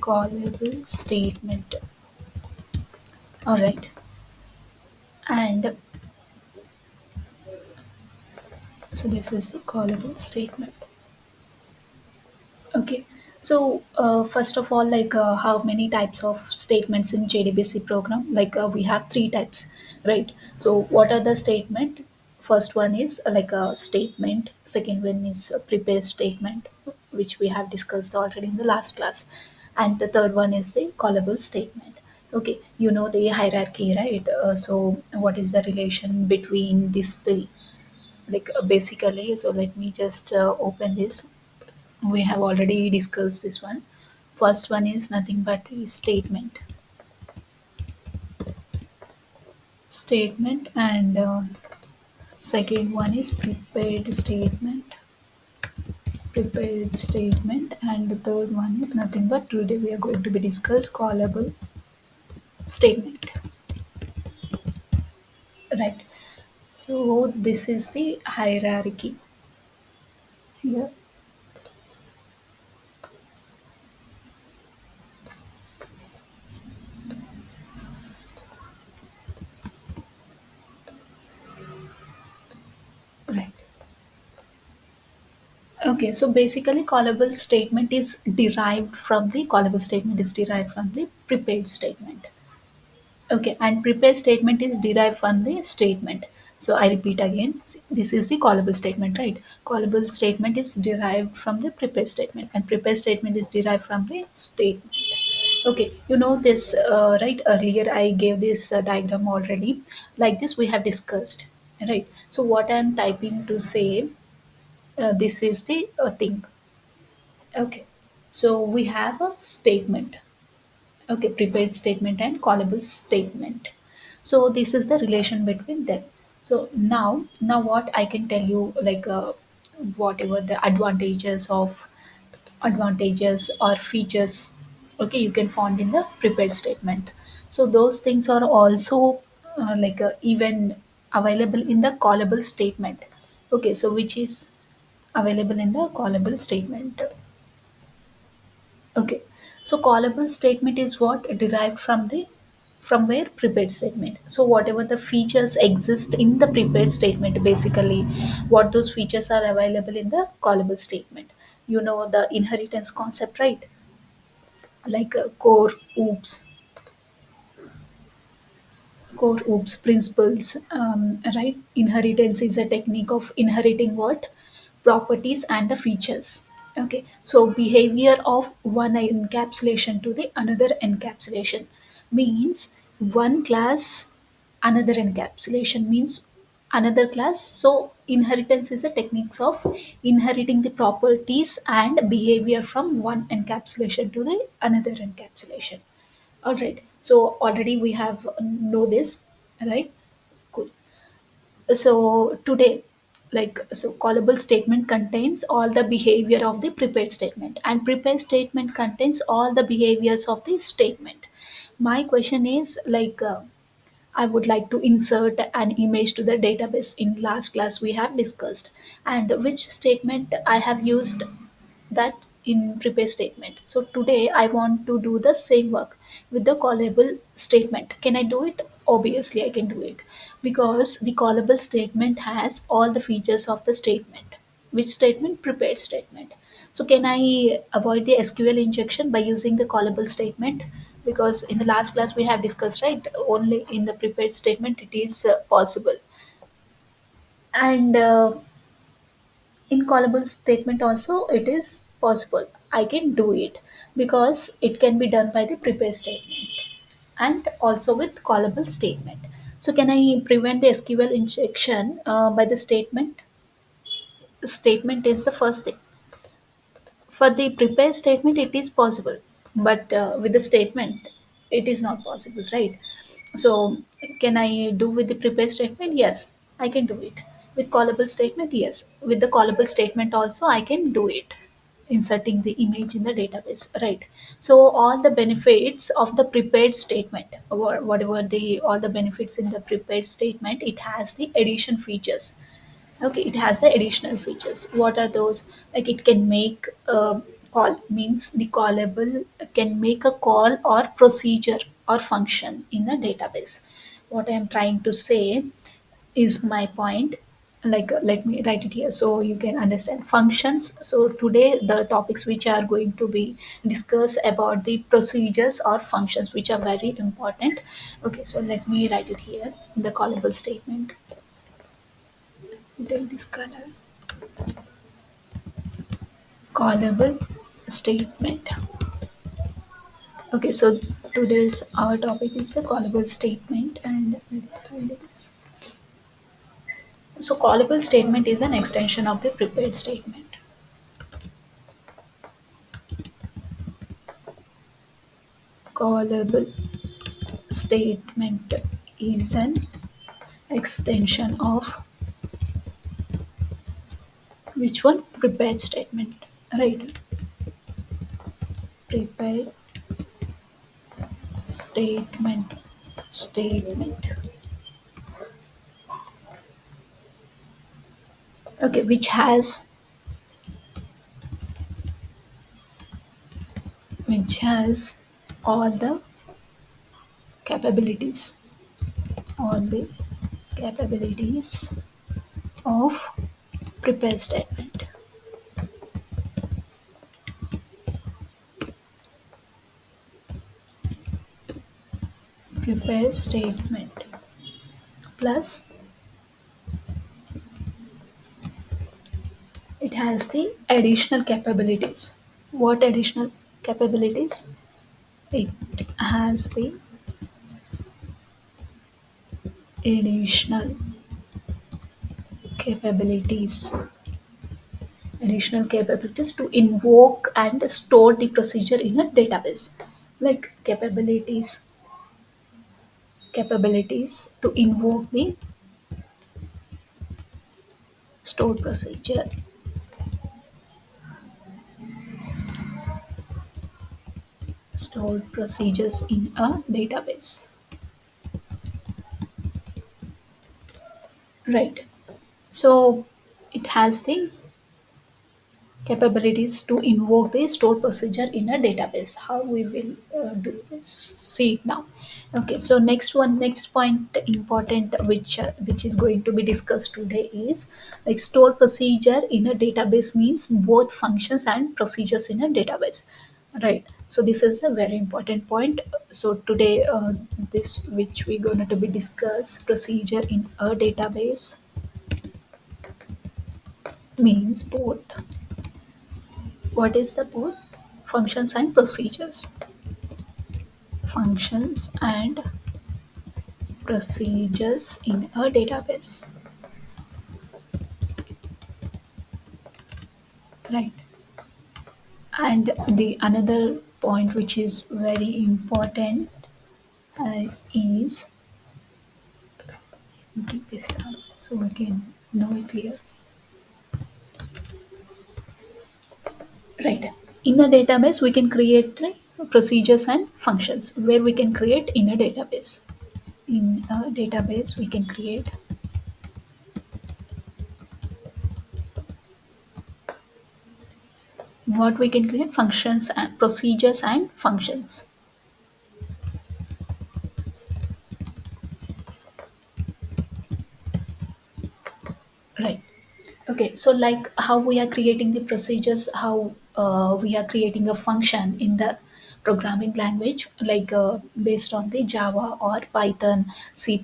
Callable statement. All right. And so this is the callable statement. Okay. So first of all, how many types of statements in JDBC program? We have three types, right? So what are the statement? First one is like a statement. Second one is a prepared statement, which we have discussed already in the last class, and the third one is the callable statement. Okay, you know the hierarchy, right? So what is the relation between these three? Basically, so let me just open this. We have already discussed this one. First one is nothing but the statement, and second one is prepared statement, and the third one is nothing but today we are going to be discuss callable statement, right? So this is the hierarchy here, right? Okay, so basically callable statement is derived from the prepared statement. Okay, and prepared statement is derived from the statement. So I repeat again, this is the callable statement, right? Callable statement is derived from the prepared statement, and prepared statement is derived from the statement. Okay, you know this, right? Earlier I gave this diagram already. Like this, we have discussed, right? So what I'm typing to say, this is the thing. Okay, so we have a statement. Okay, prepared statement and callable statement. So this is the relation between them. So now what I can tell you, whatever the advantages or features, okay, you can find in the prepared statement. So those things are also even available in the callable statement. Okay, so which is available in the callable statement. Okay, so callable statement is what derived from the from where prepared statement. So whatever the features exist in the prepared statement, basically, what those features are available in the callable statement. You know the inheritance concept, right? Core oops, core oops principles, right? Inheritance is a technique of inheriting what properties and the features. Okay, so behavior of one encapsulation to the another encapsulation means one class, another encapsulation means another class. So inheritance is a techniques of inheriting the properties and behavior from one encapsulation to the another encapsulation. All right. So already we have know this, right? Cool. So today, callable statement contains all the behavior of the prepared statement, and prepared statement contains all the behaviors of the statement. My question is I would like to insert an image to the database. In last class we have discussed, and which statement I have used that in prepare statement. So today I want to do the same work with the callable statement. Can I do it? Obviously I can do it, because the callable statement has all the features of the statement. Which statement? Prepared statement. So can I avoid the SQL injection by using the callable statement? Because in the last class we have discussed, right, only in the prepared statement it is possible. And in callable statement also it is possible. I can do it because it can be done by the prepare statement and also with callable statement. So can I prevent the SQL injection by the statement? Statement is the first thing. For the prepare statement it is possible, but with the statement it is not possible, right? So can I do with the prepare statement? Yes, I can do it. With callable statement, yes. With the callable statement also I can do it. Inserting the image in the database, right? So all the benefits of the prepared statement, or whatever the all the benefits in the prepared statement, it has the addition features. Okay, it has the additional features. What are those? Like it can make call means the callable can make a call or procedure or function in a database. What I am trying to say is my point. Like let me write it here so you can understand functions. So today the topics which are going to be discussed about the procedures or functions which are very important. Okay, so let me write it here. The callable statement, take this color, callable statement. Okay, so today's our topic is a callable statement, and let's read this. So callable statement is an extension of the prepared statement. Callable statement is an extension of which one? Prepared statement. Right. Prepared statement. Statement. Okay, which has all the capabilities. All the capabilities of prepared statement. Prepared statement plus it has the additional capabilities. What additional capabilities? It has the additional capabilities. Additional capabilities to invoke and store the procedure in a database. Like capabilities to invoke the stored procedure. Stored procedures in a database. Right. So it has the capabilities to invoke the stored procedure in a database. How we will do this? See it now. Okay, so next point important which is going to be discussed today is like stored procedure in a database means both functions and procedures in a database. Right. So this is a very important point. So today this which we're going to be discuss procedure in a database means both. What is the both? Functions and procedures. Functions and procedures in a database. Right. And the another point which is very important is keep this down so we can know it clear. Right. In a database, we can create like, procedures and functions where we can create in a database. In a database, we can create what we can create functions and procedures and functions. Right. Okay. So, like how we are creating the procedures, how we are creating a function in the programming language, like based on the Java or Python, C++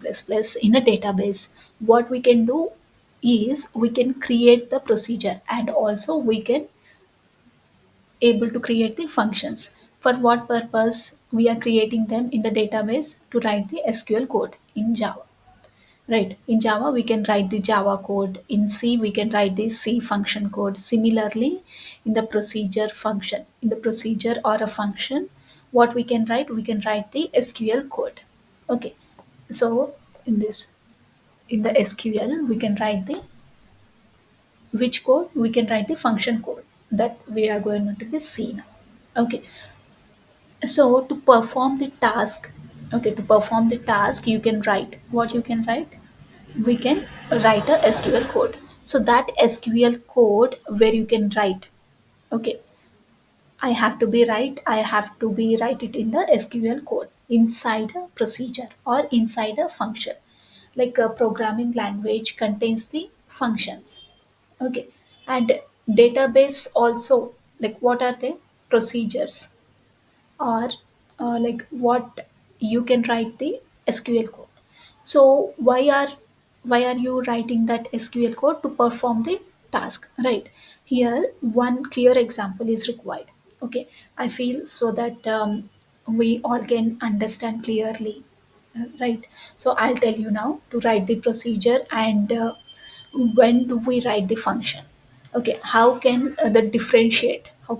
in a database. What we can do is we can create the procedure and also we can able to create the functions. For what purpose we are creating them in the database? To write the SQL code in Java. Right. In Java, we can write the Java code. In C, we can write the C function code. Similarly, in the procedure function, in the procedure or a function, what we can write? We can write the SQL code. Okay. So in this, in the SQL, we can write the which code? We can write the function code that we are going to be seen. Okay. So to perform the task, okay, to perform the task, you can write what you can write. We can write a SQL code. So that SQL code where you can write, okay, I have to be right. I have to be write it in the SQL code inside a procedure or inside a function. Like a programming language contains the functions. Okay, and database also, like what are the procedures, or like what you can write the SQL code. So why are you writing that SQL code to perform the task, right? Here one clear example is required. Okay, I feel so that we all can understand clearly, right? So I'll tell you now to write the procedure, and when do we write the function. Okay, how can the differentiate, how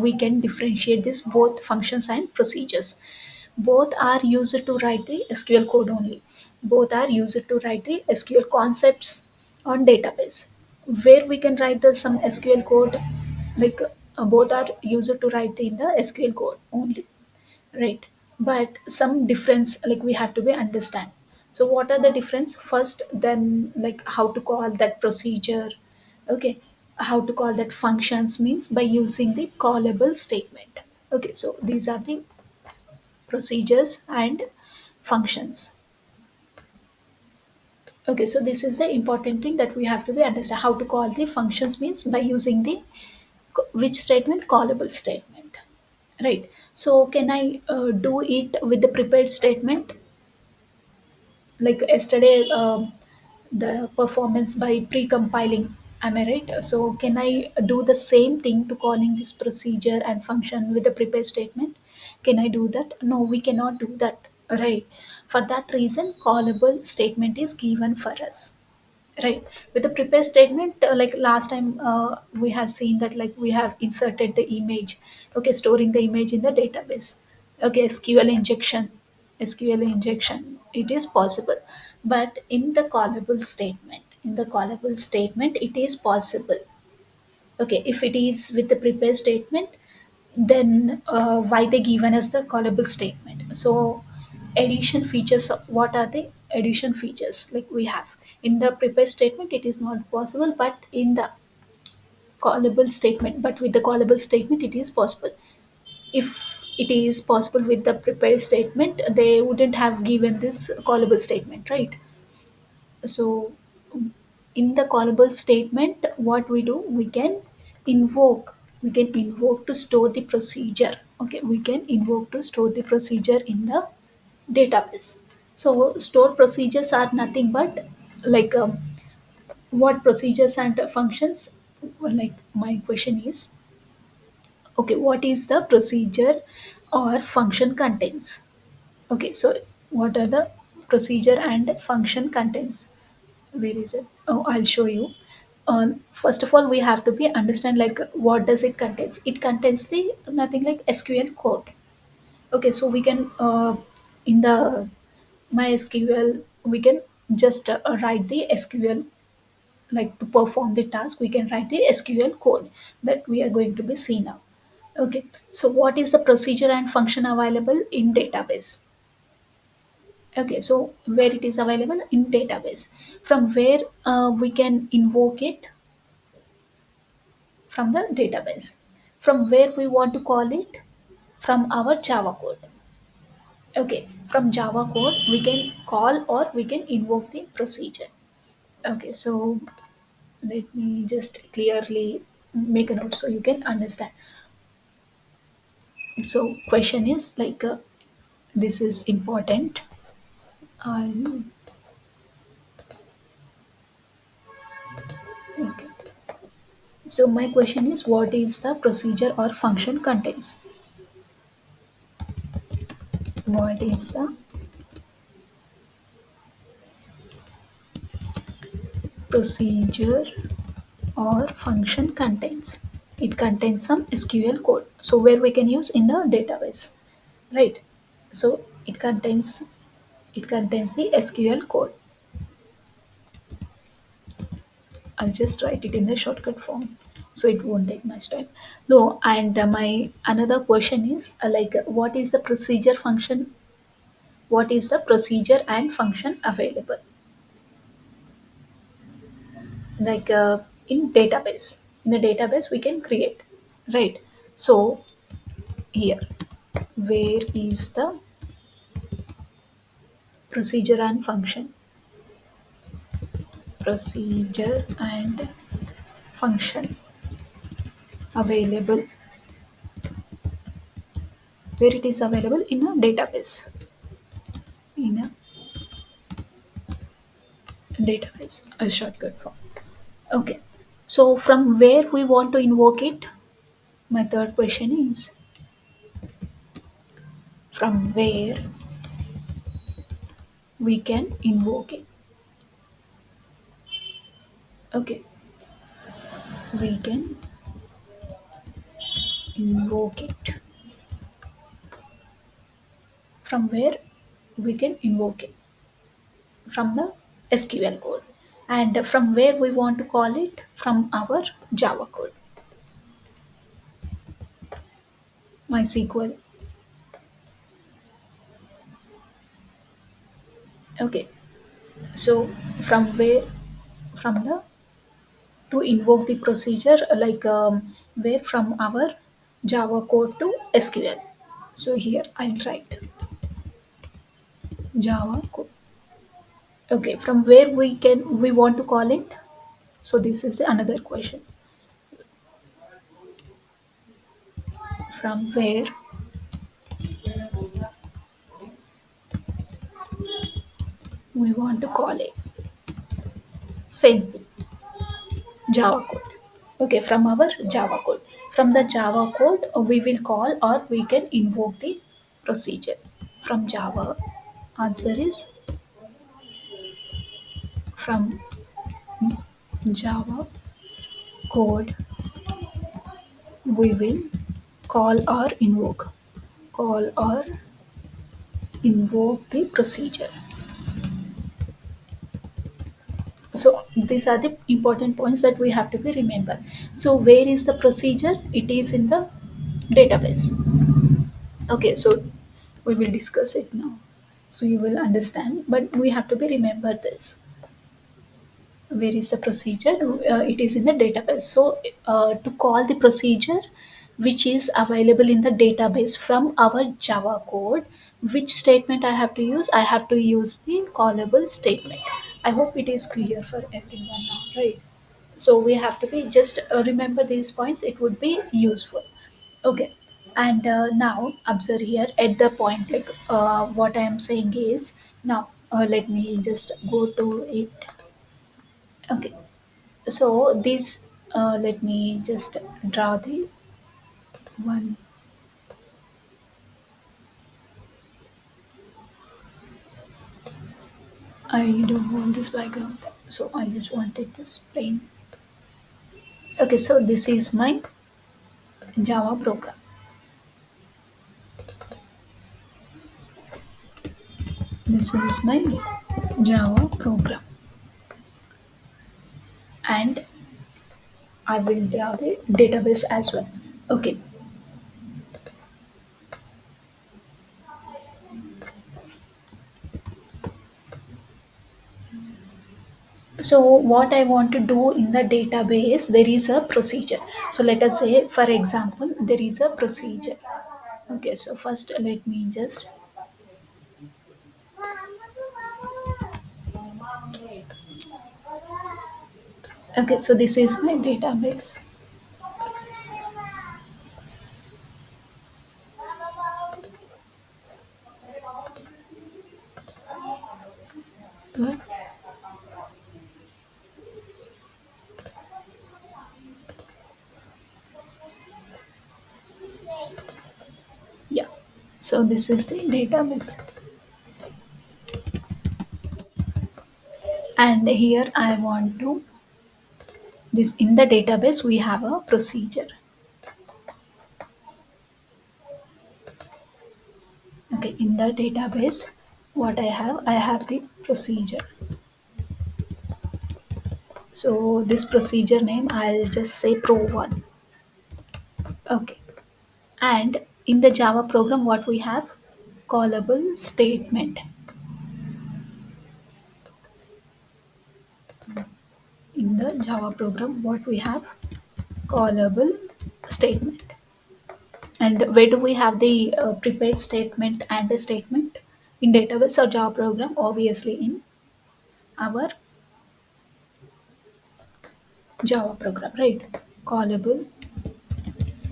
we can differentiate this both functions and procedures. Both are used to write the SQL code only. Both are used to write the SQL concepts on database. Where we can write the some SQL code, like both are used to write in the SQL code only, right? But some difference, like we have to be understand. So what are the difference first, then like how to call that procedure. Okay, how to call that functions means by using the callable statement. Okay, so these are the procedures and functions. Okay, so this is the important thing that we have to be understand. How to call the functions means by using the which statement, callable statement, right? So can I do it with the prepared statement, like yesterday, the performance by pre-compiling, am I right? So can I do the same thing to calling this procedure and function with the prepared statement? Can I do that? No, we cannot do that, right? For that reason callable statement is given for us, right? With the prepare statement, like last time we have seen that like we have inserted the image. Okay, storing the image in the database. Okay, SQL injection it is possible. But in the callable statement it is possible. Okay, if it is with the prepare statement, then why they given us the callable statement? So addition features, what are the addition features, like we have in the prepare statement it is not possible, but in the callable statement, but with the callable statement it is possible. If it is possible with the prepare statement, they wouldn't have given this callable statement, right? So in the callable statement what we do, we can invoke to store the procedure. Okay, we can invoke to store the procedure in the database. So store procedures are nothing but like what procedures and functions. Like my question is, okay, what is the procedure or function contains? Okay, so what are the procedure and function contains? Where is it? Oh, I'll show you. First of all we have to be understand like what does it contains. It contains the nothing like SQL code. Okay, so we can in the MySQL we can just write the SQL, like to perform the task we can write the SQL code that we are going to be seeing now. Okay, so what is the procedure and function available in database? Okay, so where it is available in database, from where we can invoke it, from the database. From where we want to call it, from our Java code. Okay, from Java code we can call or we can invoke the procedure. Okay, so let me just clearly make a note so you can understand. So question is like this is important. I okay. So my question is, what is the procedure or function contains? What is the procedure or function contains? It contains some SQL code. So where we can use in the database, right? So it contains the SQL code. I'll just write it in the shortcut form, so it won't take much time. No, and my another question is like what is the procedure function? What is the procedure and function available? Like in database. in the database we can create, right? So here, where is the procedure and function? Procedure and function available, where it is available in a database, in a database, a shortcut form. Okay, so from where we want to invoke it? My third question is, from where we can invoke it? Okay, we can invoke it. From where we can invoke it? From the SQL code. And from where we want to call it? From our Java code. MySQL. Okay, so from where? From the, to invoke the procedure, like where, from our Java code to SQL. So here I'll write Java code. Okay, from where we want to call it? So this is another question. From where we want to call it? Same thing, Java code. Okay, from our Java code. From the Java code, we will call or we can invoke the procedure. From Java, answer is from Java code, we will call or invoke. Call or invoke the procedure. So these are the important points that we have to be remember. So where is the procedure? It is in the database. Okay, so we will discuss it now. So you will understand, but we have to be remember this. Where is the procedure? It is in the database. So to call the procedure which is available in the database from our Java code, which statement I have to use? I have to use the callable statement. I hope it is clear for everyone now, right? So we have to be just remember these points, it would be useful. Okay, and now observe here at the point, like what I am saying is, now let me just go to it. Okay, so this, let me just draw the one. I don't want this background, so I just wanted this plain. Okay, so this is my Java program. This is my Java program, and I will draw the database as well. Okay, so what I want to do in the database, there is a procedure. So let us say, for example, there is a procedure. Okay, so first let me just, okay, so this is my database. Good. Yeah, so this is the database, and here I want to, this in the database we have a procedure. Okay, in the database what I have the procedure. So this procedure name I'll just say pro1. Okay, and in the Java program what we have? Callable statement. In the Java program what we have? callable statement. And where do we have the prepared statement and the statement? In database or Java program, obviously in our Java program, right? Callable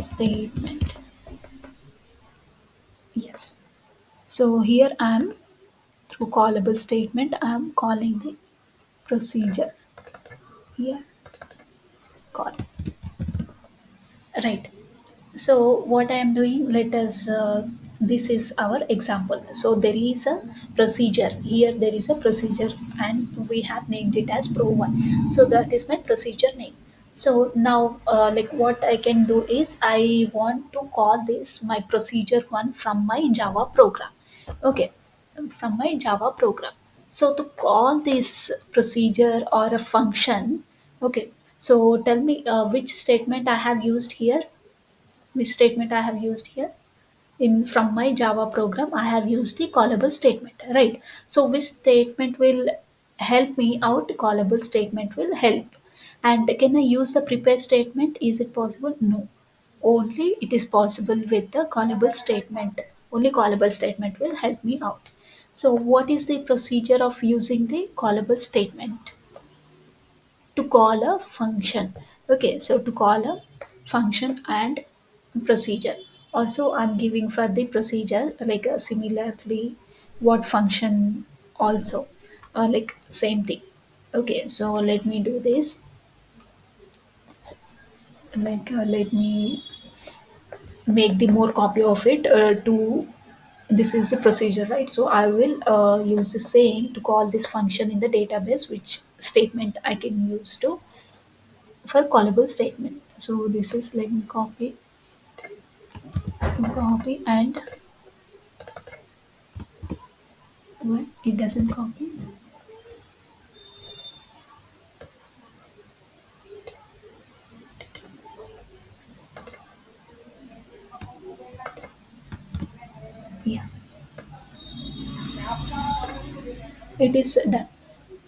statement. Yes. So here I am, through callable statement, I am calling the procedure. Here, call. Right. So what I am doing, let us this is our example. So there is a procedure here, there is a procedure, and we have named it as pro1. So that is my procedure name. So now like what I can do is I want to call this my procedure one from my Java program. Okay, from my Java program. So to call this procedure or a function, okay, so tell me which statement I have used here, which statement I have used here. In from my Java program, I have used the callable statement, right? So which statement will help me out? Callable statement will help. And can I use the prepare statement? Is it possible? No. Only it is possible with the callable statement. Only callable statement will help me out. So what is the procedure of using the callable statement? To call a function. Okay, so to call a function and procedure. Also, I'm giving for the procedure like similarly what function also, like same thing. Okay, so let me do this. Like let me make the more copy of it to this is the procedure, right? So I will use the same to call this function in the database, which statement I can use to for callable statement. So this is, let me copy and what, it doesn't copy. Yeah, it is done.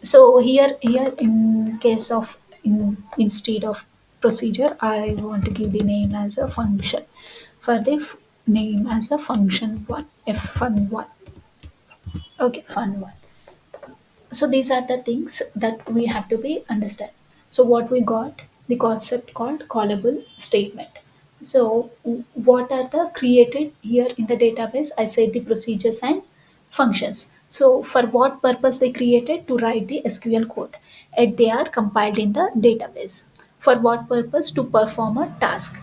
So here in case of instead of procedure, I want to give the name as a function. For the name as a function one, f fun one. Okay, fun one. So these are the things that we have to be understand. So what we got, the concept called callable statement. So what are the created here in the database? I said the procedures and functions. So for what purpose they created? To write the SQL code, and they are compiled in the database. For what purpose? To perform a task.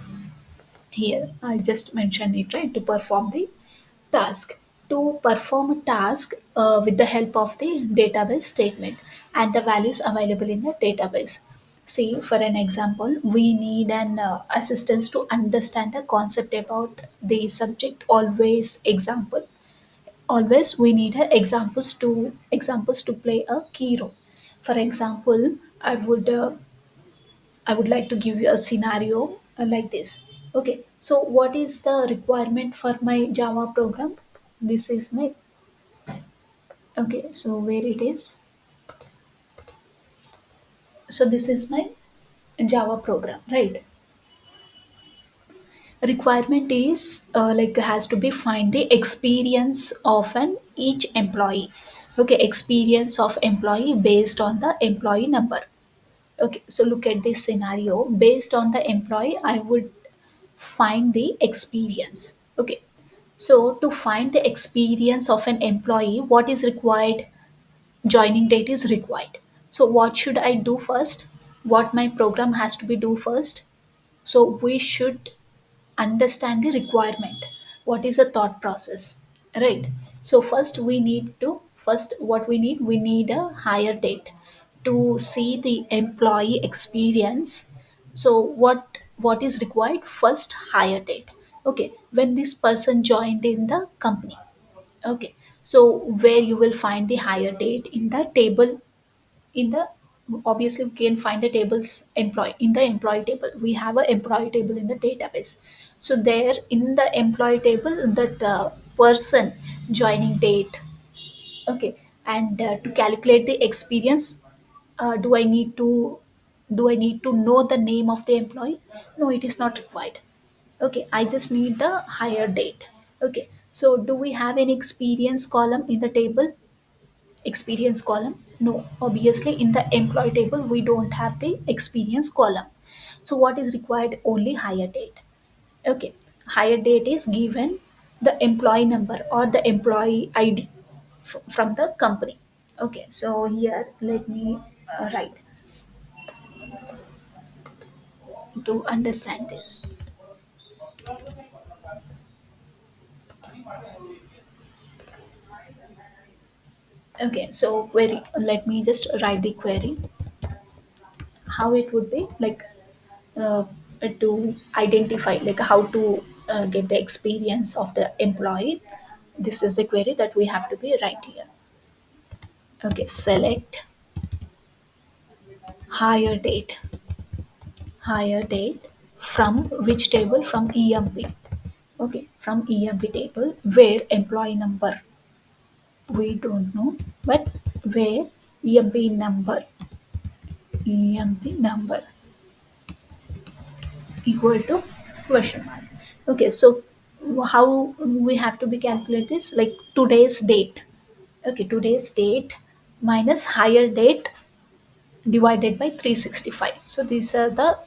Here I just mentioned it, right? To perform the task. To perform a task with the help of the database statement and the values available in the database. See, for an example, we need an assistance to understand a concept about the subject. Always example, always we need examples to play a key role. For example, I would like to give you a scenario like this. Okay, so what is the requirement for my Java program? This is my, okay, so where it is? So this is my Java program, right? Requirement is like has to be find the experience of an each employee. Okay, experience of employee based on the employee number. Okay, so look at this scenario. Based on the employee, I would find the experience. Okay, so to find the experience of an employee, what is required? Joining date is required. So what should I do first? What my program has to be do first? So we should understand the requirement. What is the thought process, right? So first what we need a hire date to see the employee experience. So what is required? First hire date. Okay, when this person joined in the company. Okay, so where you will find the hire date? In the table, in the, obviously we can find the tables employee. In the employee table, we have an employee table in the database. So there in the employee table, that person joining date. Okay, and to calculate the experience, do I need to Do I need to know the name of the employee? No, it is not required. Okay, I just need the hire date. Okay, so do we have any experience column in the table? Experience column? No, obviously in the employee table we don't have the experience column. So what is required? Only hire date. Okay, hire date is given the employee number or the employee ID from the company. Okay, so here let me write to understand this. Okay, so query, let me just write the query. How it would be like, uh, to identify like how to get the experience of the employee. This is the query that we have to be right here. Okay, select hire date. Hire date from which table? From emp. Okay, from emp table, where employee number we don't know, but where emp number, emp number equal to question mark. Okay, so how we have to be calculate this? Like today's date. Okay, today's date minus higher date divided by 365. So these are the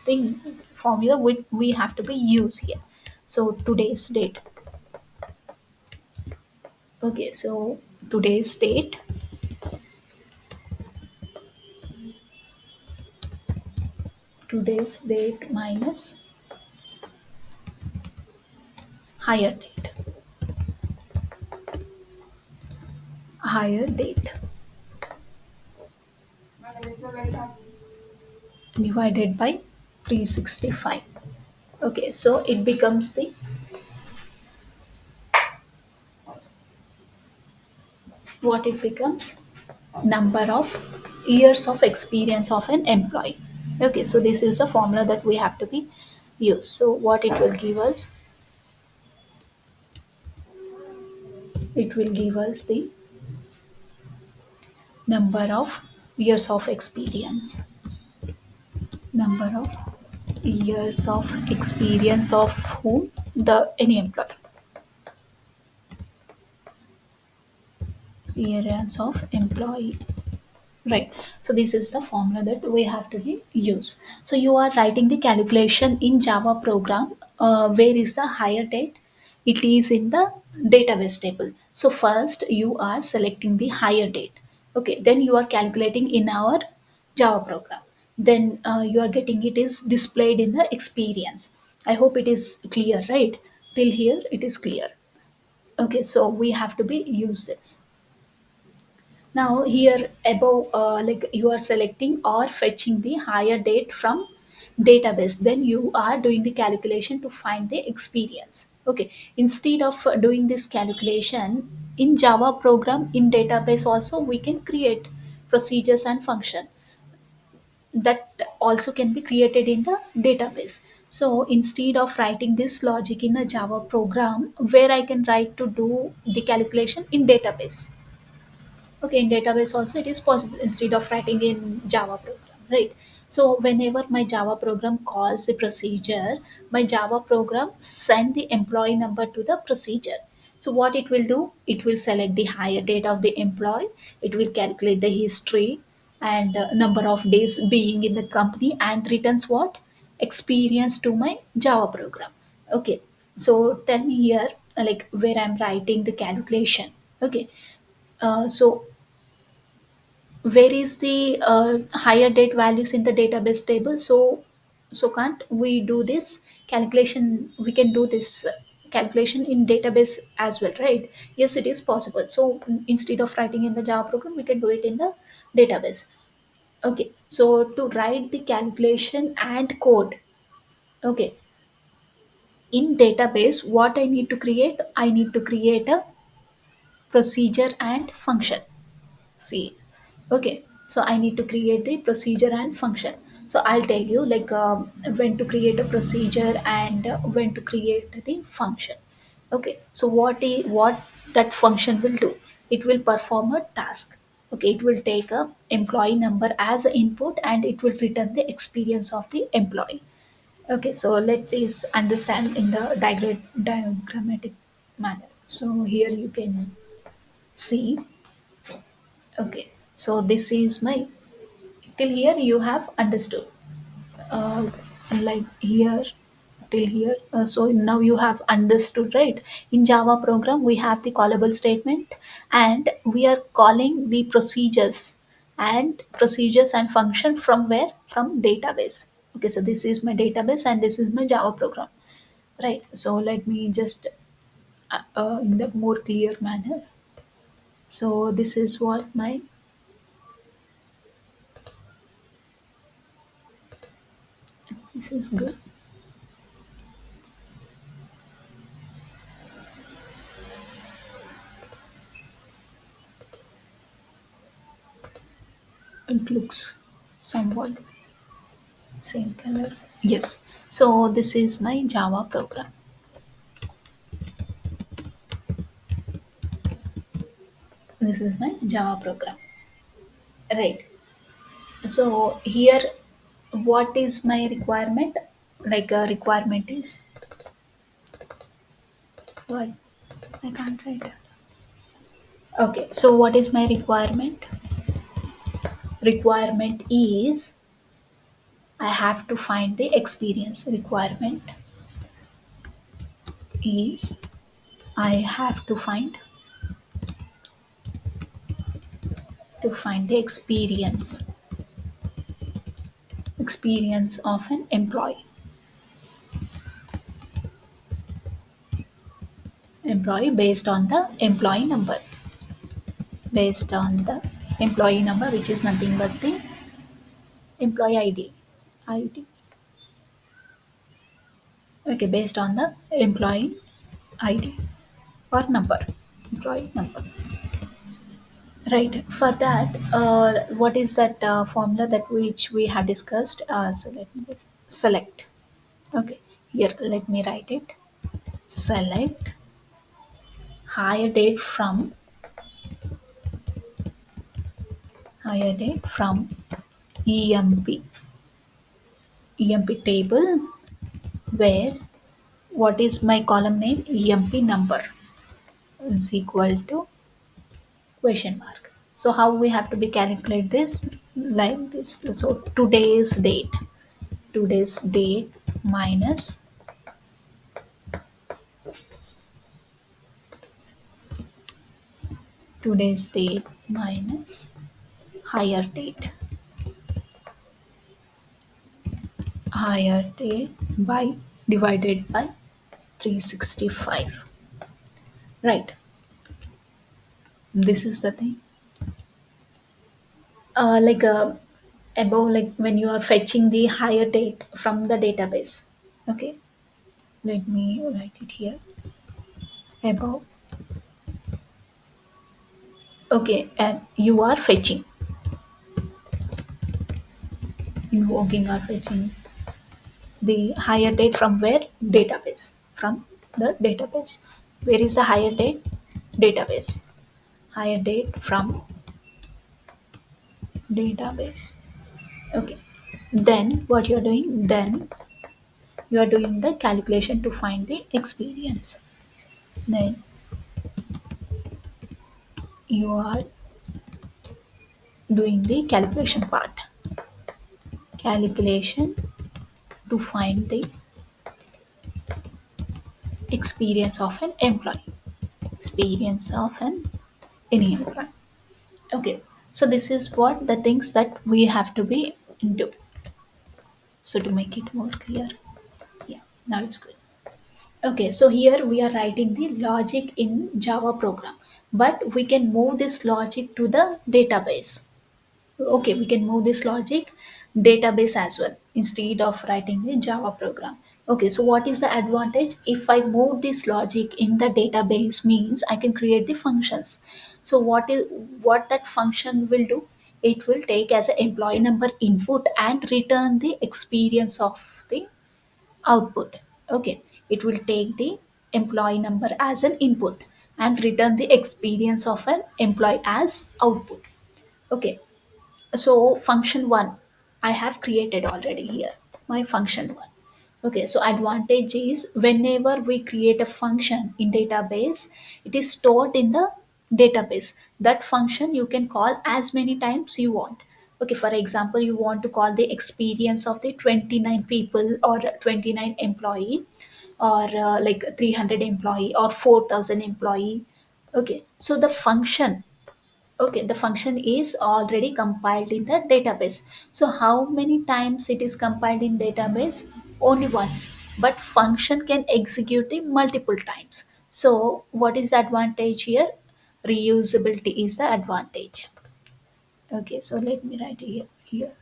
thing formula which we have to be use here. So today's date. Okay, so today's date, today's date minus higher date, higher date divided by 365. Okay, so it becomes the, what it becomes, number of years of experience of an employee. Okay, so this is the formula that we have to be used. So what it will give us, it will give us the number of years of experience, number of years of experience of whom? The any employee, years of employee. Right. So this is the formula that we have to be use. So you are writing the calculation in Java program. Where is the higher date? It is in the database table. So first you are selecting the higher date. Okay. Then you are calculating in our Java program. Then you are getting it is displayed in the experience. I hope it is clear, right? Till here it is clear. Okay. So we have to be use this. Now here above, like you are selecting or fetching the higher date from database, then you are doing the calculation to find the experience. Okay, instead of doing this calculation in Java program, in database also we can create procedures and function that also can be created in the database. So instead of writing this logic in a Java program, where I can write to do the calculation in database. Okay, in database also it is possible instead of writing in Java program, right? So whenever my Java program calls a procedure, my Java program send the employee number to the procedure. So what it will do? It will select the hire date of the employee. It will calculate the history and number of days being in the company and returns what? Experience to my Java program. Okay, so tell me here, like where I'm writing the calculation. Okay, so where is the higher date values in the database table? So can't we do this calculation? We can do this calculation in database as well, right? Yes, it is possible. So instead of writing in the Java program, we can do it in the database. Okay, so to write the calculation and code, okay, in database, what I need to create? I need to create a procedure and function. See, okay, so I need to create the procedure and function. So I'll tell you like when to create a procedure and when to create the function. Okay, so what that function will do? It will perform a task. Okay, it will take a employee number as an input and it will return the experience of the employee. Okay, so let's just understand in the diagrammatic manner. So here you can see. Okay, so this is my, till here you have understood, uh, like here till here. So now you have understood, right? In Java program we have the callable statement, and we are calling the procedures and function from where? From database. Okay, so this is my database and this is my Java program, right? So let me just in the more clear manner. So this is what my, this is good. It looks somewhat same color. Yes. So this is my Java program. This is my Java program. Right. So here, what is my requirement? Like a requirement is what? I can't write. Okay. So what is my requirement? Requirement is I have to find the experience. Requirement is I have to find the experience of an employee based on the employee number, which is nothing but the employee ID. Okay, based on the employee ID or number, employee number. Right. For that, what is that formula that which we have discussed? So let me just select. Okay, here let me write it. Select hire date from EMP table, where what is my column name? EMP number is equal to question mark. So how we have to be calculate this? Like this. So today's date minus today's date minus higher date by divided by 365. Right. This is the thing. Like above, like when you are fetching the higher date from the database. Okay, let me write it here. Above. Okay, and you are invoking or fetching the higher date from where? Database. From the database. Where is the higher date? Database. Higher date from database. Okay. Then what you are doing? Then you are doing the calculation to find the experience. Then you are doing the calculation part. Calculation to find the experience of an employee. Experience of an any employee. Okay. So this is what the things that we have to be do. So to make it more clear. Yeah. Now it's good. Okay, so here we are writing the logic in Java program, but we can move this logic to the database. Okay, we can move this logic database as well instead of writing the Java program. Okay, so what is the advantage? If I move this logic in the database means I can create the functions. So what that function will do? It will take as an employee number input and return the experience of the output. Okay, it will take the employee number as an input and return the experience of an employee as output. Okay, so function 1 I have created already here, my function 1. Okay, so advantage is whenever we create a function in database, it is stored in the database. That function you can call as many times you want. Okay, for example, you want to call the experience of the 29 people or 29 employee, or like 300 employee or 4000 employee. Okay, so the function, okay, the function is already compiled in the database. So how many times it is compiled in database? Only once. But function can execute it multiple times. So what is the advantage here? Reusability is the advantage. Okay, so let me write it here.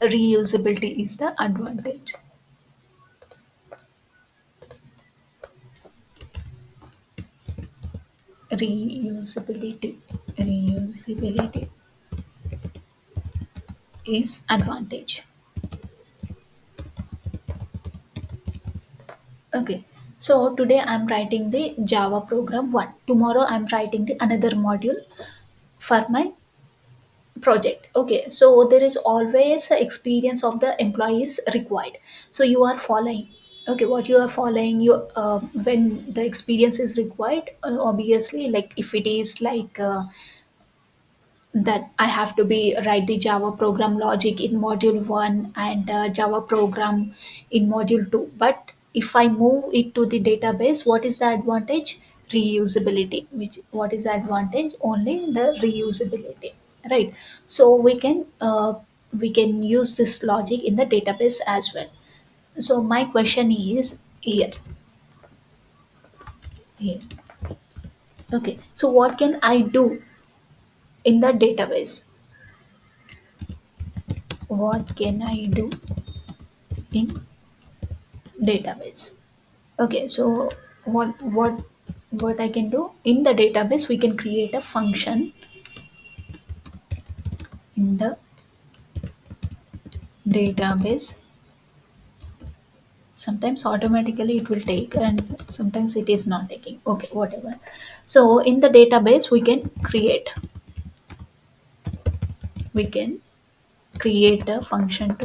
Reusability is the advantage. Reusability. Reusability is advantage. Okay, so today I'm writing the Java program 1. Tomorrow I'm writing the another module for my project. Okay, so there is always a experience of the employees required. So you are following. Okay, what you are following, you when the experience is required, obviously, like if it is like that I have to be write the Java program logic in module 1 and Java program in module 2. But if I move it to the database, what is the advantage? Reusability. Which what is the advantage? Only the reusability, right? So we can use this logic in the database as well. So my question is here, here. Okay. So what can I do in the database? What can I do in database? Okay, so what I can do in the database, we can create a function in the database. Sometimes automatically it will take, and sometimes it is not taking. Okay, whatever. So in the database, we can create a function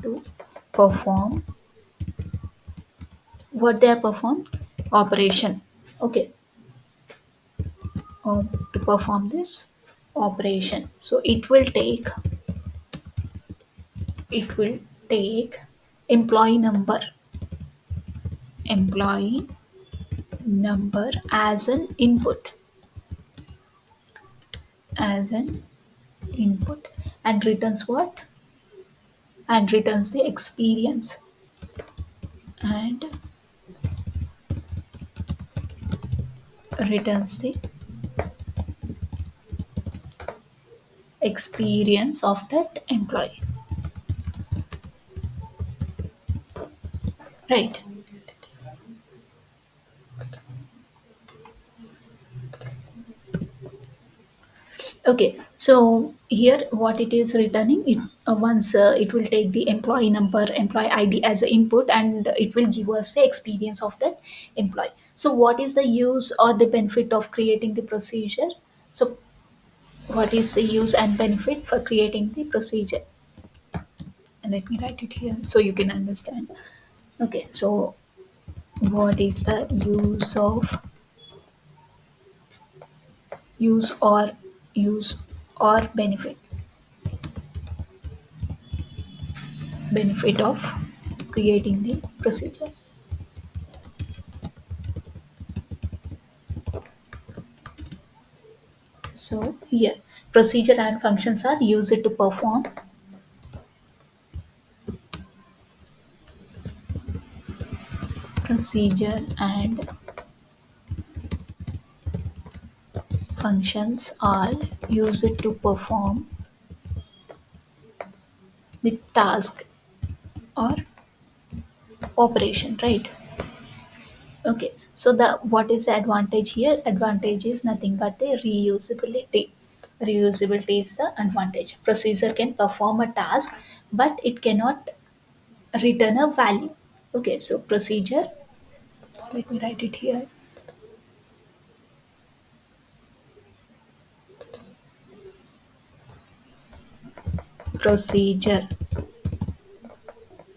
to perform what they are perform operation. Okay, to perform this operation. So it will take employee number as an input and returns what? And returns the experience, and returns the experience of that employee, right? Okay, so here what it is returning, it once it will take the employee number, employee ID as an input, and it will give us the experience of that employee. So what is the use or the benefit of creating the procedure? So what is the use and benefit for creating the procedure? And let me write it here so you can understand. Okay, so what is the use or use or benefit of creating the procedure? So here, procedure and functions are used to perform procedure and functions are used to perform the task or operation, right? Okay, so the what is the advantage here? Advantage is nothing but the reusability. Reusability is the advantage. Procedure can perform a task, but it cannot return a value. Okay, so procedure, let me write it here. procedure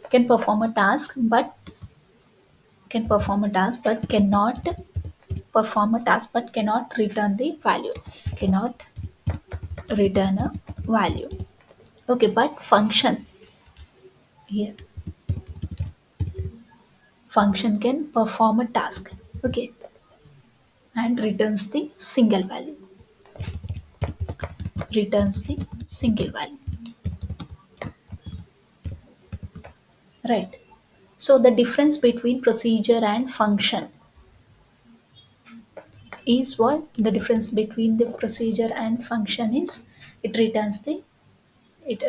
can perform a task but cannot perform a task but cannot return the value, cannot return a value. Okay, but function here, function can perform a task, okay, and returns the single value, right? So the difference between procedure and function is what? The difference between the procedure and function is it returns the it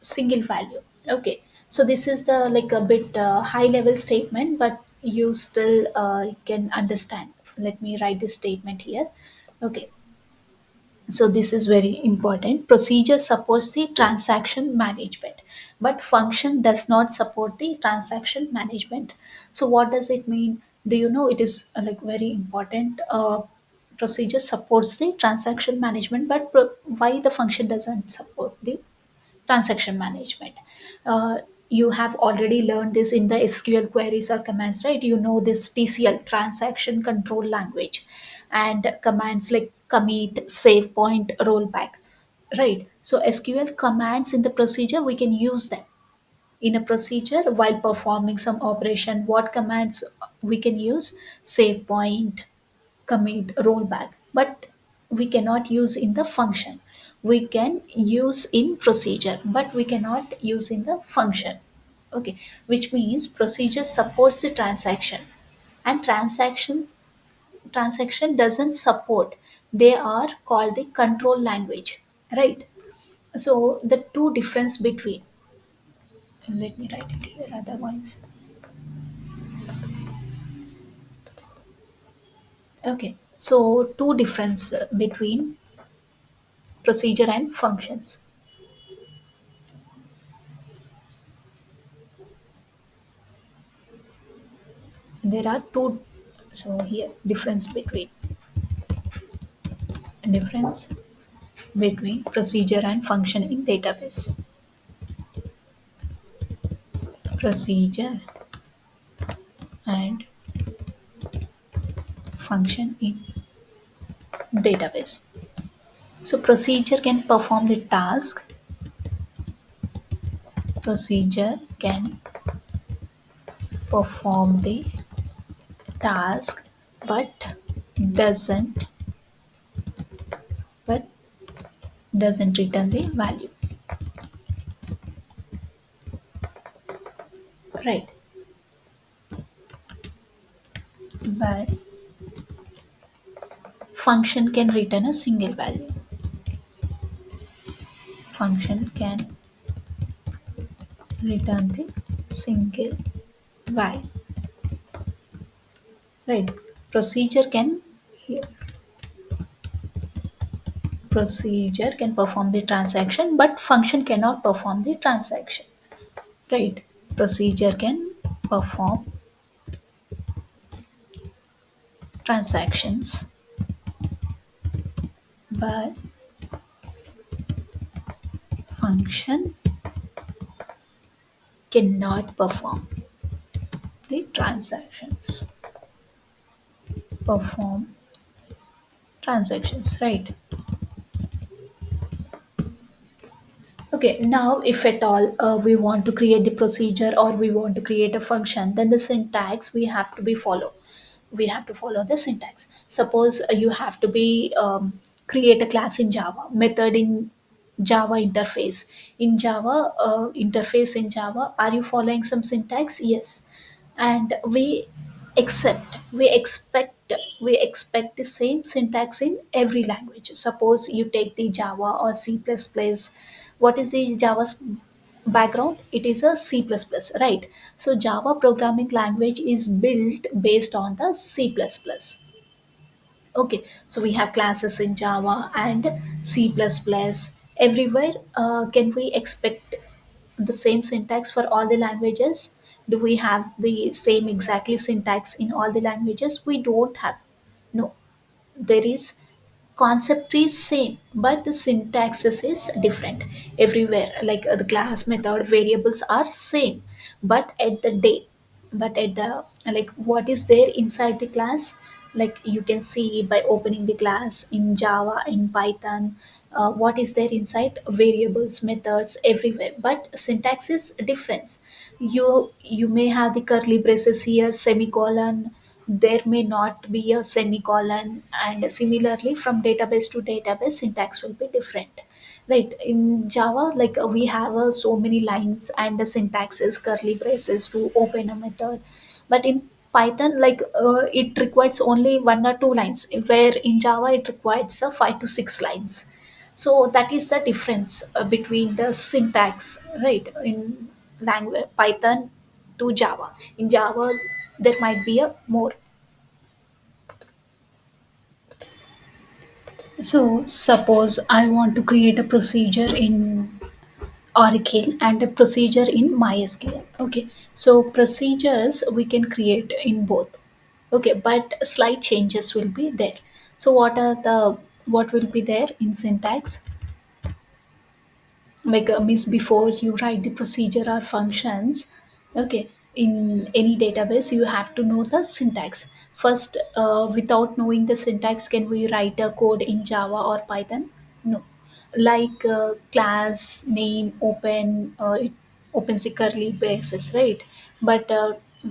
single value. Okay, so this is the like a bit high level statement, but you still can understand. Let me write this statement here. Okay, so this is very important. Procedure supports the transaction management, but function does not support the transaction management. So what does it mean? Do you know? It is like very important. Procedure supports the transaction management, but why the function doesn't support the transaction management? uh, you have already learned this in the SQL queries or commands, right? You know this TCL, transaction control language, and commands like commit, save point, rollback, right? So SQL commands in the procedure, we can use them in a procedure while performing some operation. What commands we can use? Save point, commit, rollback, but we cannot use in the function. We can use in procedure, but we cannot use in the function. Okay, which means procedure supports the transaction, and transaction doesn't support. They are called the control language, right? So the two difference between, let me write it here otherwise. Okay, so two difference between procedure and functions. There are two. So here difference between procedure and function in database. Procedure and function in database. So procedure can perform the task. Procedure can perform the task but doesn't but doesn't return the value, right? But function can return a single value. Function can return the single value, right? Procedure can here, procedure can perform the transaction but function cannot perform the transaction, right? Procedure can perform transactions but function cannot the perform transactions, right? Okay, now if at all we want to create the procedure or we want to create a function, then the syntax we have to follow the syntax. Suppose you have to be create a class in Java, method in Java, interface in Java, interface in Java. Are you following some syntax? Yes, and we expect the same syntax in every language. Suppose you take the Java or C++. What is the Java's background? It is a C++, right? So Java programming language is built based on the C++. Okay, so we have classes in Java and C++. Everywhere, can we expect the same syntax for all the languages? Do we have the same exactly syntax in all the languages? We don't have. No, there is concept is same but the syntaxes is different everywhere, like the class method variables are same, but at the day, but at the, like what is there inside the class, like you can see by opening the class in Java, in Python, what is there inside, variables, methods everywhere, but syntax is different. You may have the curly braces here, semicolon, there may not be a semicolon, and similarly from database to database syntax will be different, right? In Java, like we have so many lines and the syntax is curly braces to open a method, but in Python, like it requires only one or two lines, where in Java it requires 5 to 6 lines. So that is the difference between the syntax, right? In language Python to Java, in Java there might be a more. So suppose I want to create a procedure in Oracle and a procedure in MySQL. Okay, so procedures we can create in both. Okay, but slight changes will be there. So what will be there in syntax? Like means before you write the procedure or functions, okay, in any database you have to know the syntax first. Without knowing the syntax, can we write a code in Java or Python? No. Like class name open, it opens the curly braces, right? But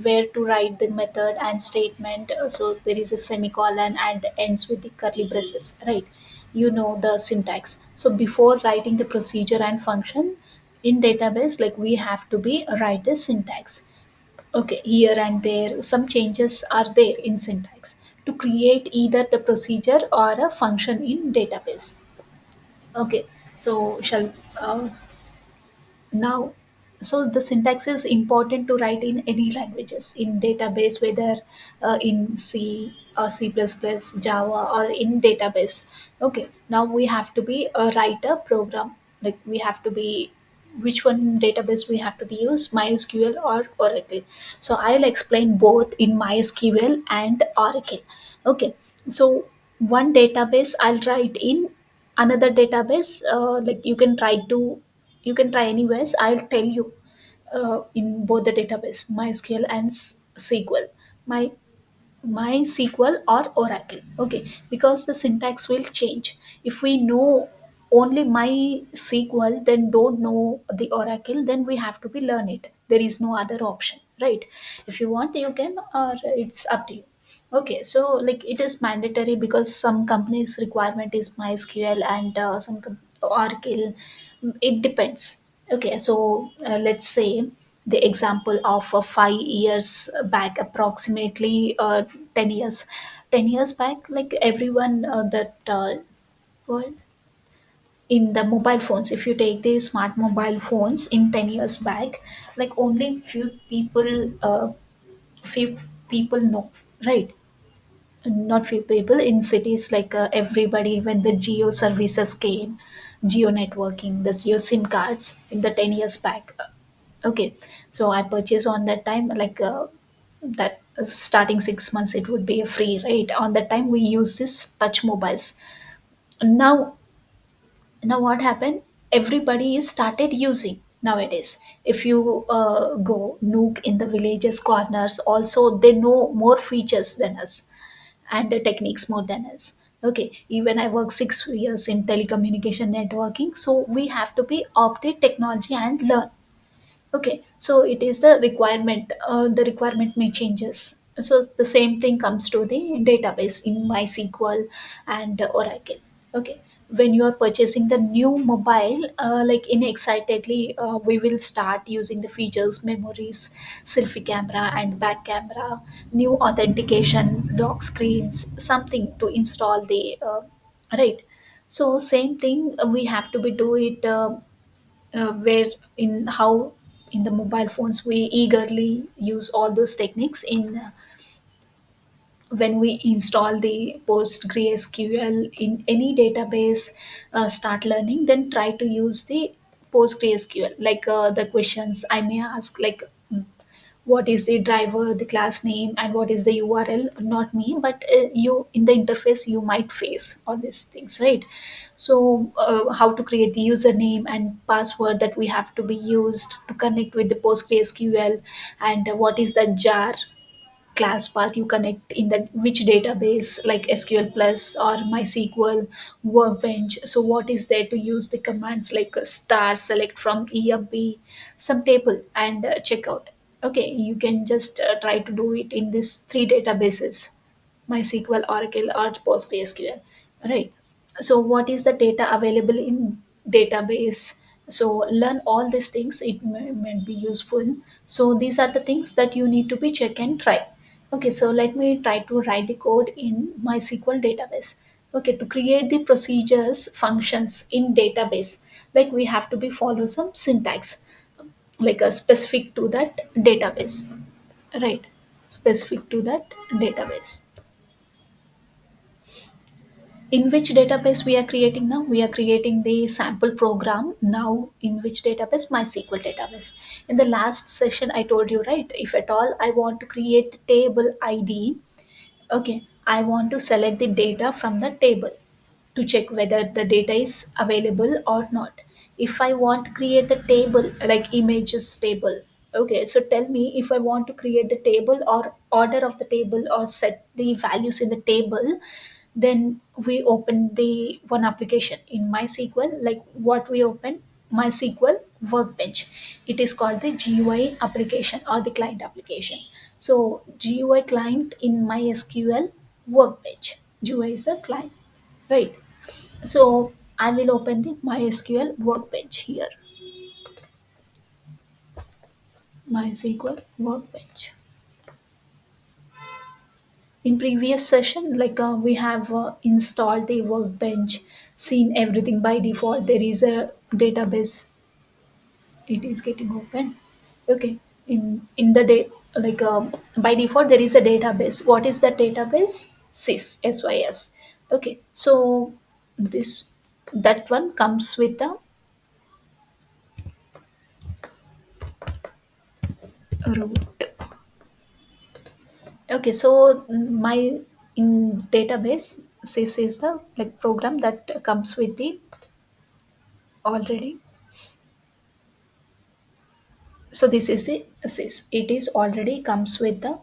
where to write the method and statement, so there is a semicolon and ends with the curly braces, right? You know the syntax. So before writing the procedure and function in database, like we have to be write the syntax. Okay, here and there some changes are there in syntax to create either the procedure or a function in database. Okay, so shall now, so the syntax is important to write in any languages in database, whether in C or C++, Java, or in database. Okay, now we have to be a writer program, like we have to be, which one database we have to be use, MySQL or Oracle. So I'll explain both in MySQL and Oracle. Okay, so one database I'll write in another database, like you can try anyways, I'll tell you. In both the database MySQL and SQL, my MySQL or Oracle. Okay, because the syntax will change. If we know only MySQL, then don't know the Oracle, then we have to be learn it. There is no other option, right? If you want, you can, or it's up to you. Okay, so like it is mandatory because some companies' requirement is MySQL and Oracle. It depends. Okay, so let's say the example of 5 years back, approximately 10 years, 10 years back, like everyone that well, in the mobile phones, if you take the smart mobile phones in 10 years back, like only few people know, right? Not few people in cities, like everybody, when the geo services came, geo networking, the geo sim cards in the 10 years back. Okay, so I purchased on that time, like that starting 6 months it would be a free, right? On that time we use this touch mobiles. Now now what happened, everybody is started using nowadays. If you go nook in the villages corners also, they know more features than us and the techniques more than us. Okay, even I work 6 years in telecommunication networking, so we have to be of the technology and learn. Okay, so it is the requirement. The requirement may changes. So the same thing comes to the database in MySQL and Oracle. Okay, when you are purchasing the new mobile, like in excitedly, we will start using the features, memories, selfie camera and back camera, new authentication, lock screens, something to install the right. So same thing we have to be do it. Where in how in the mobile phones we eagerly use all those techniques in when we install the PostgreSQL in any database, start learning, then try to use the PostgreSQL, like the questions I may ask, like what is the driver, the class name, and what is the URL. Not me, but you in the interface you might face all these things, right? So how to create the username and password that we have to be used to connect with the PostgreSQL, and what is the jar class path you connect in the which database like SQL plus or MySQL workbench. So what is there to use the commands like star select from EMP some table and check out. Okay, you can just try to do it in these three databases: MySQL, Oracle, or PostgreSQL, right? So, what is the data available in database? So, learn all these things. It may be useful. So, these are the things that you need to be check and try. Okay, so let me try to write the code in MySQL database. Okay, to create the procedures functions in database, like we have to be follow some syntax, like a specific to that database, right? Specific to that database. In which database we are creating now? We are creating the sample program now. In which database? MySQL database. In the last session I told you, right, if at all I want to create the table ID, okay, I want to select the data from the table to check whether the data is available or not. If I want to create the table like images table, okay, so tell me if I want to create the table or order of the table or set the values in the table, then we open the one application in MySQL, like what we open, MySQL Workbench. It is called the GUI application or the client application. So GUI client in MySQL Workbench. GUI is a client, right? So I will open the MySQL Workbench here. MySQL Workbench. In previous session, like we have installed the Workbench, seen everything by default. There is a database. It is getting open. Okay. In the day, like by default there is a database. What is that database? Sys. Okay. So this that one comes with the root. Okay, so my in database sys is the like program that comes with the already. So this is the sys. It is already comes with the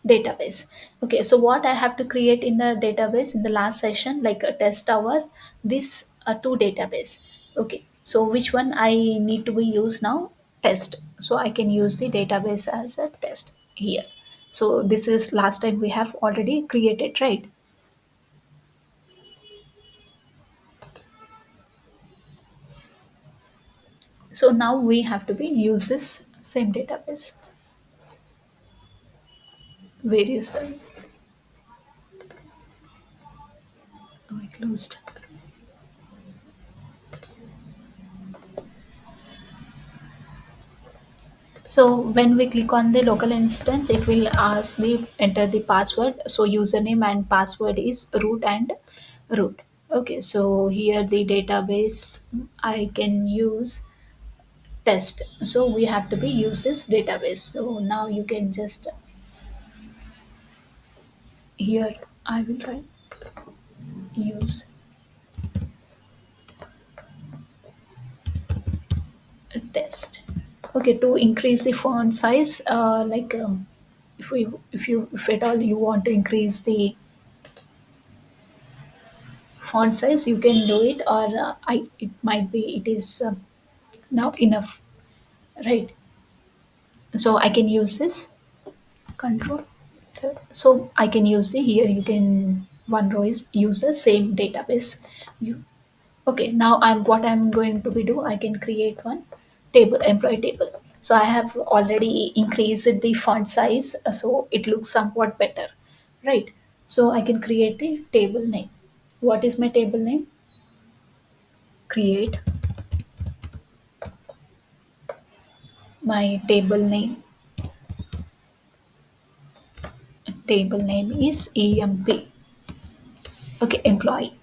database. Okay, so what I have to create in the database in the last session, like a test hour, this two database. Okay, so which one I need to be used now? Test. So I can use the database as a test here. So this is last time we have already created, right? So now we have to be use this same database. Where is the oh, I closed. So when we click on the local instance, it will ask the enter the password. So username and password is root and root. Okay, so here the database I can use test. So we have to be use this database. So now you can just here I will try use test. Okay, to increase the font size, like if at all you want to increase the font size, you can do it, or I it might be it is now enough, right? So I can use this control. So I can use the here. You can one row is use the same database. You okay? Now I'm going to be do. I can create one table employee table. So I have already increased the font size, so it looks somewhat better, right? So I can create the table name. What is my table name? Create my table name. Table name is emp. Okay, employee.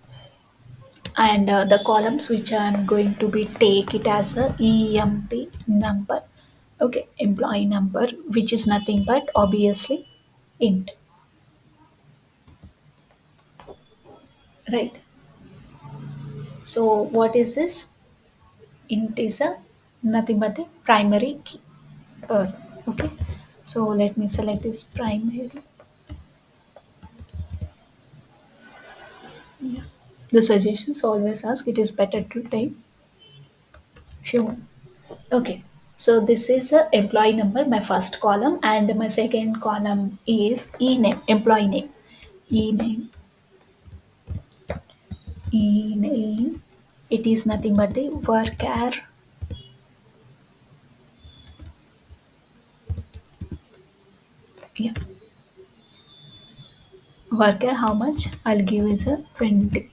And the columns which I'm going to be take it as a emp number. Okay, employee number, which is nothing but obviously int, right? So what is this? Int is a nothing but a primary key. Okay, so let me select this primary. Yeah. The suggestions always ask it is better to take if you want. Okay, so this is a employee number, my first column, and my second column is e name, employee name, e name, e name. It is nothing but the worker. Yeah, worker. How much? I'll give is a 20,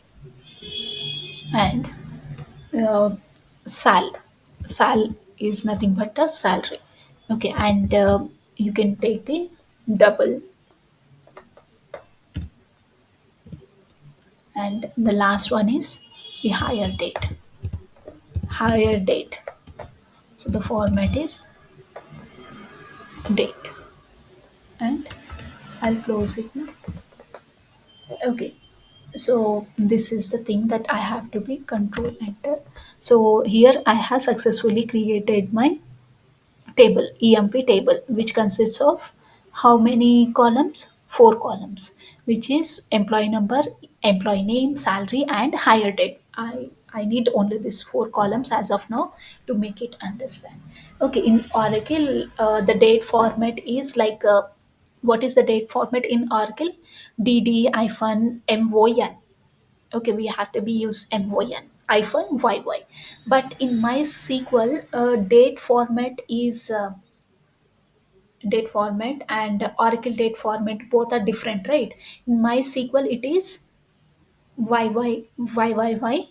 and uh, sal, sal is nothing but a salary. Okay, and you can take the double, and the last one is the higher date, higher date. So the format is date, and I'll close it now. Okay, so this is the thing that I have to be control enter. So here I have successfully created my table, EMP table, which consists of how many columns? Four columns, which is employee number, employee name, salary, and hire date. I need only these four columns as of now to make it understand. Okay, in Oracle, the date format is like what is the date format in Oracle? DD hyphen MON. Okay, we have to be use MON hyphen YY. But in MySQL, date format is date format and Oracle date format both are different, right? In MySQL, it is YYYYY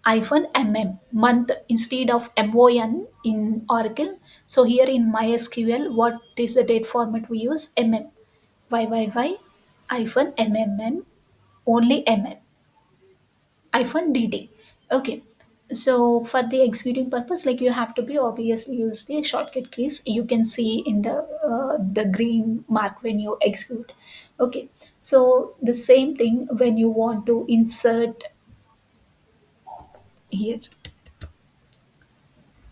hyphen month instead of MON in Oracle. So here in MySQL, what is the date format we use? YYY hyphen only hyphen dd. Okay, so for the executing purpose, like you have to be obviously use the shortcut keys you can see in the green mark when you execute. Okay, so the same thing when you want to insert here.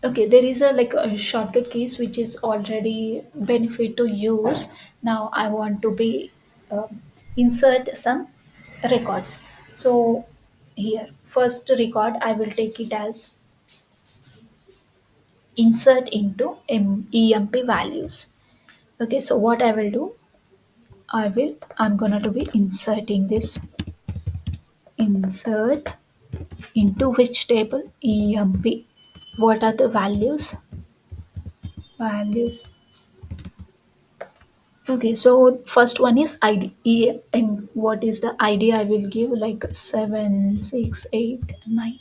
Okay, there is a like a shortcut keys which is already benefit to use. Now I want to be insert some records. So here first record I will take it as insert into emp values. Okay, so what I will do, I'm gonna to be inserting this, insert into which table? Emp. What are the values? Okay, so first one is id, what is the id? I will give like 7, 6, 8, 9.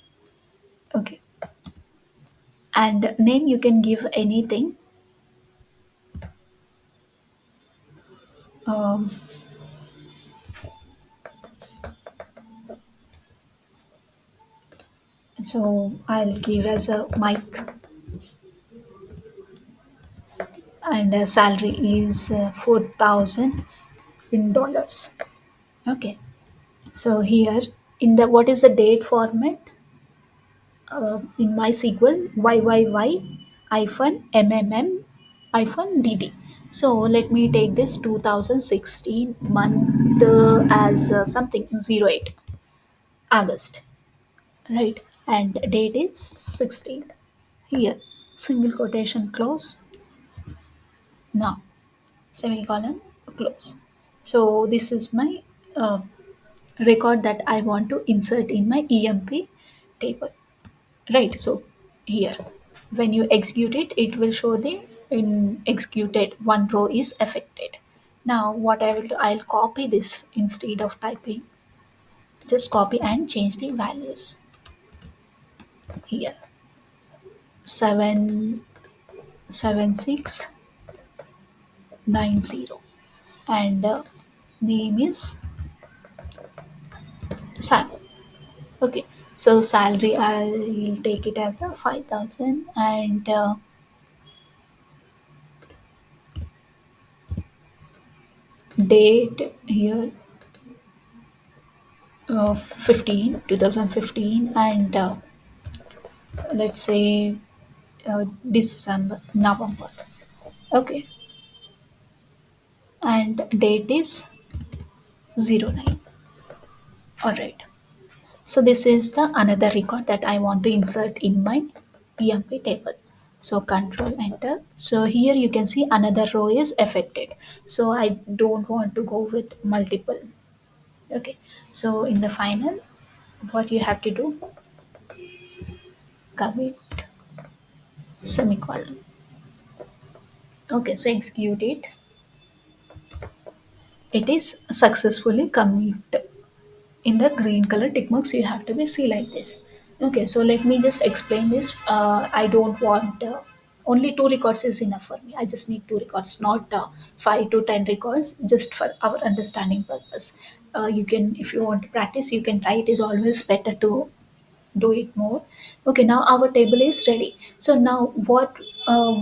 Okay, and name you can give anything. um, so I'll give as a Mike, and salary is 4,000 in dollars. Okay, so here in the what is the date format? In MySQL, YYY hyphen hyphen DD. So let me take this 2016 month as something 08 August, right? And date is 16. Here, single quotation close. Now, semicolon close. So this is my uh, record that I want to insert in my EMP table, right? So here when you execute it, it will show the in executed one row is affected. Now what I will do, I'll copy this instead of typing, just copy and change the values here. 77690, and name is Sam. Okay, so salary I'll take it as a 5,000, and date here 2015, and let's say December, November. Okay, and date is 09. All right. So this is the another record that I want to insert in my EMP table. So control enter. So here you can see another row is affected. So I don't want to go with multiple. Okay. So in the final, what you have to do, commit semicolon. Okay. So execute it. It is successfully commit. In the green color tick marks you have to be see like this. Okay, so let me just explain this. I don't want only two records is enough for me. I just need two records, not 5 to 10 records, just for our understanding purpose. You can, if you want to practice, you can try. It is always better to do it more. Okay, now our table is ready. So now what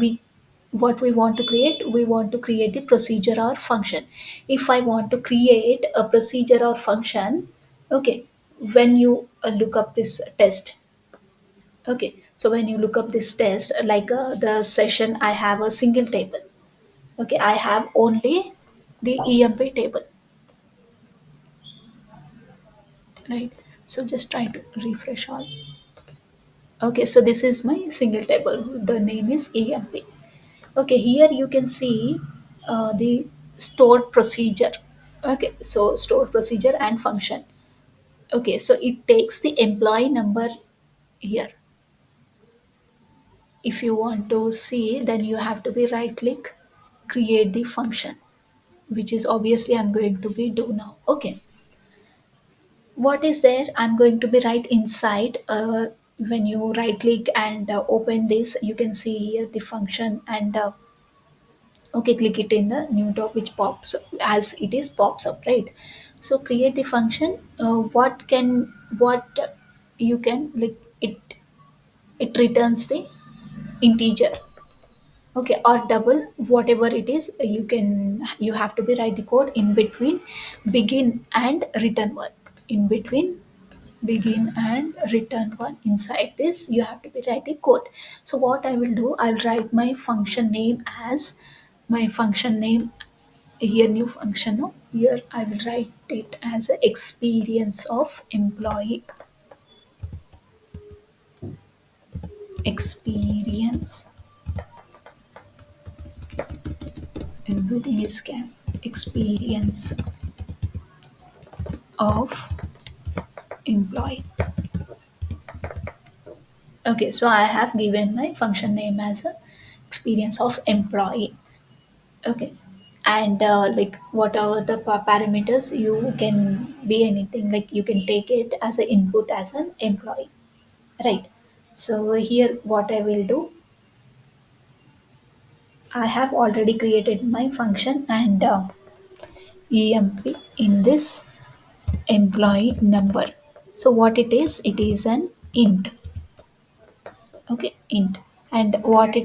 we want to create, we want to create the procedure or function. If I want to create a procedure or function, okay, when you look up this test, okay, so when you look up this test, like the session, I have a single table. Okay, I have only the emp table, right? So just try to refresh all. Okay, so this is my single table, the name is emp. Okay, here you can see the stored procedure. Okay, so stored procedure and function. Okay, so it takes the employee number here. If you want to see, then you have to be right click, create the function, which is obviously I'm going to be do now. Okay, what is there? I'm going to be right inside. When you right click and open this, you can see here the function and okay, click it in the new tab which pops up, as it is pops up, right? So create the function. What you can, like, it returns the integer, okay, or double, whatever it is. You have to be write the code in between begin and return one, in between begin and return one. Inside this you have to be write the code. So what I will do, I'll write my function name as my function name here, new function, no, here I will write it as a experience of employee. Experience, everything is scam. Experience of employee. Okay, so I have given my function name as a experience of employee. Okay, and like whatever the parameters, you can be anything, like you can take it as an input as an employee, right? So here what I will do, I have already created my function and emp in this employee number. So what it is an int. Okay, int. And what it